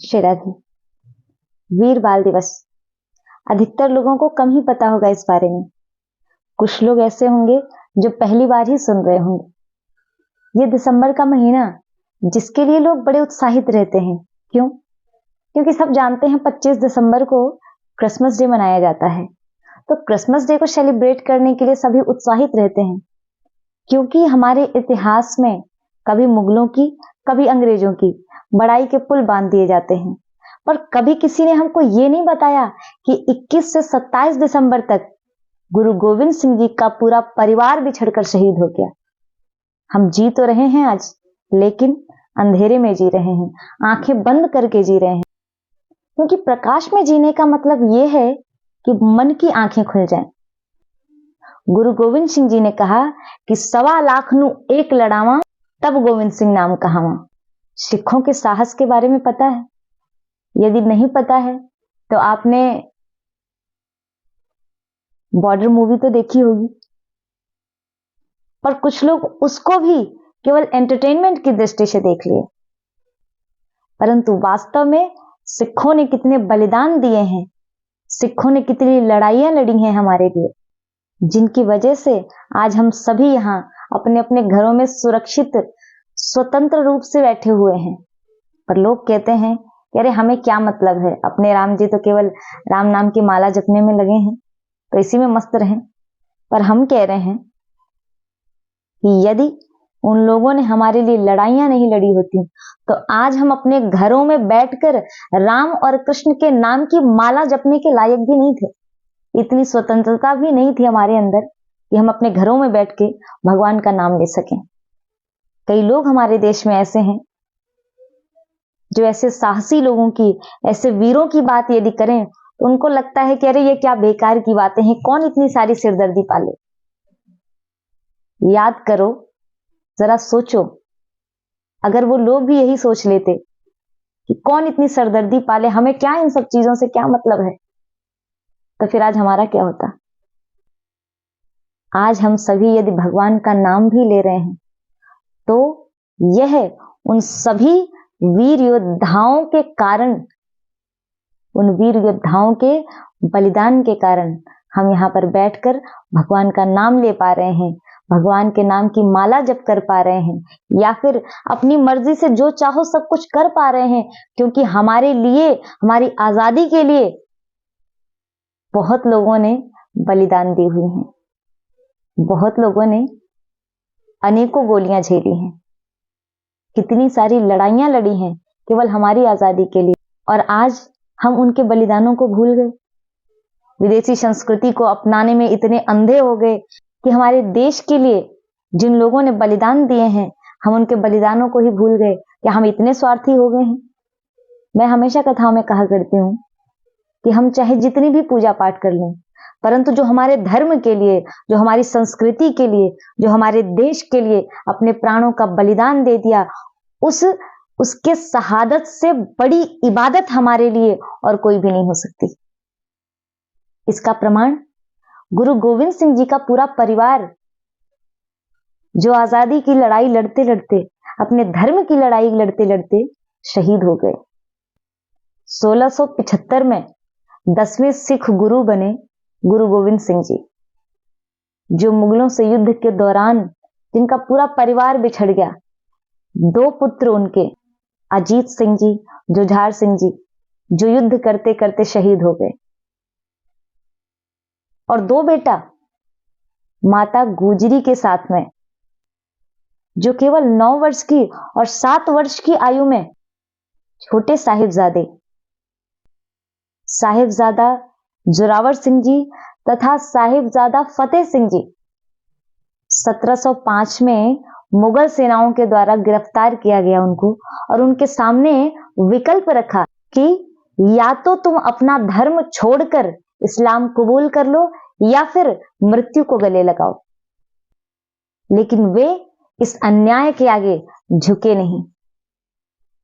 श्री वीर बाल दिवस अधिकतर लोगों को कम ही पता होगा इस बारे में। कुछ लोग ऐसे होंगे जो पहली बार ही सुन रहे होंगे। ये दिसंबर का महीना जिसके लिए लोग बड़े उत्साहित रहते हैं। क्यों? क्योंकि सब जानते हैं 25 दिसंबर को क्रिसमस डे मनाया जाता है। तो क्रिसमस डे को सेलिब्रेट करने के लिए सभी उत्साहित रहते हैं, क्योंकि हमारे इतिहास में कभी मुगलों की कभी अंग्रेजों की बड़ाई के पुल बांध दिए जाते हैं, पर कभी किसी ने हमको ये नहीं बताया कि 21 से 27 दिसंबर तक गुरु गोविंद सिंह जी का पूरा परिवार बिछड़कर शहीद हो गया। हम जी तो रहे हैं आज, लेकिन अंधेरे में जी रहे हैं, आंखें बंद करके जी रहे हैं। क्योंकि प्रकाश में जीने का मतलब यह है कि मन की आंखें खुल जाएं। गुरु गोविंद सिंह जी ने कहा कि 1.25 लाख नू एक लड़ावा तब गोविंद सिंह नाम कहावा। सिखों के साहस के बारे में पता है? यदि नहीं पता है तो आपने बॉर्डर मूवी तो देखी होगी, पर कुछ लोग उसको भी केवल एंटरटेनमेंट की दृष्टि से देख लिए। परंतु वास्तव में सिखों ने कितने बलिदान दिए हैं, सिखों ने कितनी लड़ाइयां लड़ी हैं हमारे लिए, जिनकी वजह से आज हम सभी यहाँ अपने अपने घरों में सुरक्षित स्वतंत्र रूप से बैठे हुए हैं। पर लोग कहते हैं कि अरे हमें क्या मतलब है, अपने राम जी तो केवल राम नाम की माला जपने में लगे हैं, तो इसी में मस्त रहें। पर हम कह रहे हैं कि यदि उन लोगों ने हमारे लिए लड़ाइयां नहीं लड़ी होती तो आज हम अपने घरों में बैठकर राम और कृष्ण के नाम की माला जपने के लायक भी नहीं थे। इतनी स्वतंत्रता भी नहीं थी हमारे अंदर कि हम अपने घरों में बैठ के भगवान का नाम ले सकें। कई लोग हमारे देश में ऐसे हैं जो ऐसे साहसी लोगों की, ऐसे वीरों की बात यदि करें तो उनको लगता है कि अरे ये क्या बेकार की बातें हैं, कौन इतनी सारी सिरदर्दी पाले। याद करो, जरा सोचो, अगर वो लोग भी यही सोच लेते कि कौन इतनी सरदर्दी पाले, हमें क्या इन सब चीजों से क्या मतलब है, तो फिर आज हमारा क्या होता। आज हम सभी यदि भगवान का नाम भी ले रहे हैं तो यह उन सभी वीर योद्धाओं के कारण, उन वीर योद्धाओं के बलिदान के कारण हम यहाँ पर बैठकर भगवान का नाम ले पा रहे हैं, भगवान के नाम की माला जप कर पा रहे हैं, या फिर अपनी मर्जी से जो चाहो सब कुछ कर पा रहे हैं। क्योंकि हमारे लिए, हमारी आजादी के लिए बहुत लोगों ने बलिदान दी हुई हैं, बहुत लोगों ने अनेकों गोलियां झेली हैं, कितनी सारी लड़ाइयां लड़ी हैं केवल हमारी आजादी के लिए, और आज हम उनके बलिदानों को भूल गए। विदेशी संस्कृति को अपनाने में इतने अंधे हो गए कि हमारे देश के लिए जिन लोगों ने बलिदान दिए हैं, हम उनके बलिदानों को ही भूल गए। क्या हम इतने स्वार्थी हो गए हैं? मैं हमेशा कथाओं में कहा करती हूँ कि हम चाहे जितनी भी पूजा पाठ कर लें, परंतु जो हमारे धर्म के लिए, जो हमारी संस्कृति के लिए, जो हमारे देश के लिए अपने प्राणों का बलिदान दे दिया, उसके शहादत से बड़ी इबादत हमारे लिए और कोई भी नहीं हो सकती। इसका प्रमाण गुरु गोविंद सिंह जी का पूरा परिवार, जो आजादी की लड़ाई लड़ते लड़ते, अपने धर्म की लड़ाई लड़ते लड़ते शहीद हो गए। 1675 में 10वें सिख गुरु बने गुरु गोविंद सिंह जी, जो मुगलों से युद्ध के दौरान जिनका पूरा परिवार बिछड़ गया। 2 पुत्र उनके, अजीत सिंह जी, जुझार सिंह जी, जो युद्ध करते करते शहीद हो गए, और 2 बेटा माता गुजरी के साथ में, जो केवल 9 वर्ष की और 7 वर्ष की आयु में छोटे साहिबजादे, साहिबजादा जोरावर सिंह जी तथा साहिबजादा फतेह सिंह जी 1705 में मुगल सेनाओं के द्वारा गिरफ्तार किया गया उनको, और उनके सामने विकल्प रखा कि या तो तुम अपना धर्म छोड़कर इस्लाम कबूल कर लो या फिर मृत्यु को गले लगाओ। लेकिन वे इस अन्याय के आगे झुके नहीं।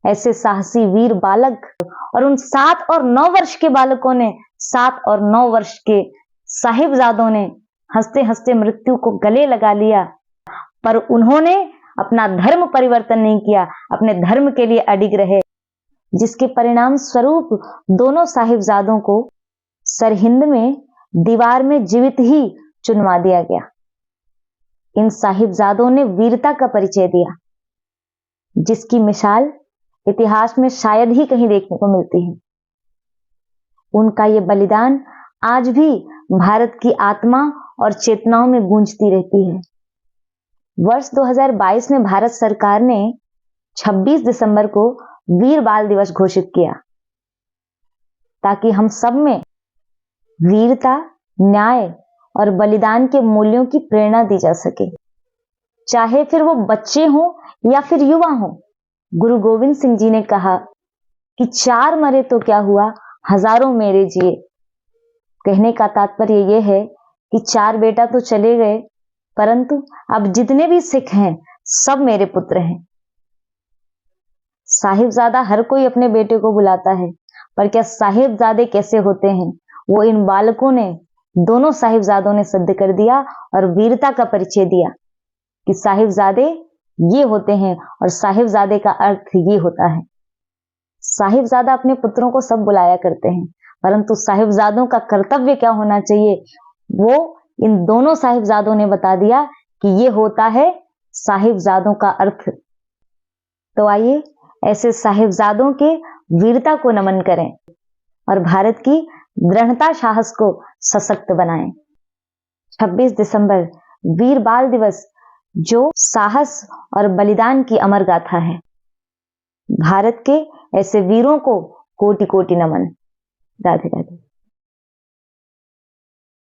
ऐसे साहसी वीर बालक, और उन 7 और 9 वर्ष के बालकों ने, 7 और 9 वर्ष के साहिबजादों ने हंसते हंसते मृत्यु को गले लगा लिया, पर उन्होंने अपना धर्म परिवर्तन नहीं किया, अपने धर्म के लिए अडिग रहे। जिसके परिणाम स्वरूप दोनों साहिबजादों को सरहिंद में दीवार में जीवित ही चुनवा दिया गया। इन साहिबजादों ने वीरता का परिचय दिया, जिसकी मिसाल इतिहास में शायद ही कहीं देखने को मिलती है। उनका ये बलिदान आज भी भारत की आत्मा और चेतनाओं में गूंजती रहती है। वर्ष 2022 में भारत सरकार ने 26 दिसंबर को वीर बाल दिवस घोषित किया, ताकि हम सब में वीरता, न्याय और बलिदान के मूल्यों की प्रेरणा दी जा सके, चाहे फिर वो बच्चे हों या फिर युवा हों। गुरु गोविंद सिंह जी ने कहा कि 4 मरे तो क्या हुआ, हजारों मेरे जिए। कहने का तात्पर्य यह है कि 4 बेटा तो चले गए, परंतु अब जितने भी सिख हैं सब मेरे पुत्र हैं। साहिबजादा हर कोई अपने बेटे को बुलाता है, पर क्या साहिबजादे कैसे होते हैं, वो इन बालकों ने, दोनों साहिबजादों ने सिद्ध कर दिया और वीरता का परिचय दिया कि साहिबजादे ये होते हैं और साहिबजादे का अर्थ ये होता है। साहिबजादा अपने पुत्रों को सब बुलाया करते हैं, परंतु साहिबजादों का कर्तव्य क्या होना चाहिए, वो इन दोनों साहिबजादों ने बता दिया कि ये होता है साहिबजादों का अर्थ। तो आइए ऐसे साहिबजादों के वीरता को नमन करें और भारत की दृढ़ता साहस को सशक्त बनाएं। 26 दिसंबर वीर बाल दिवस जो साहस और बलिदान की अमर गाथा है। भारत के ऐसे वीरों को कोटि कोटि नमन। राधे राधे।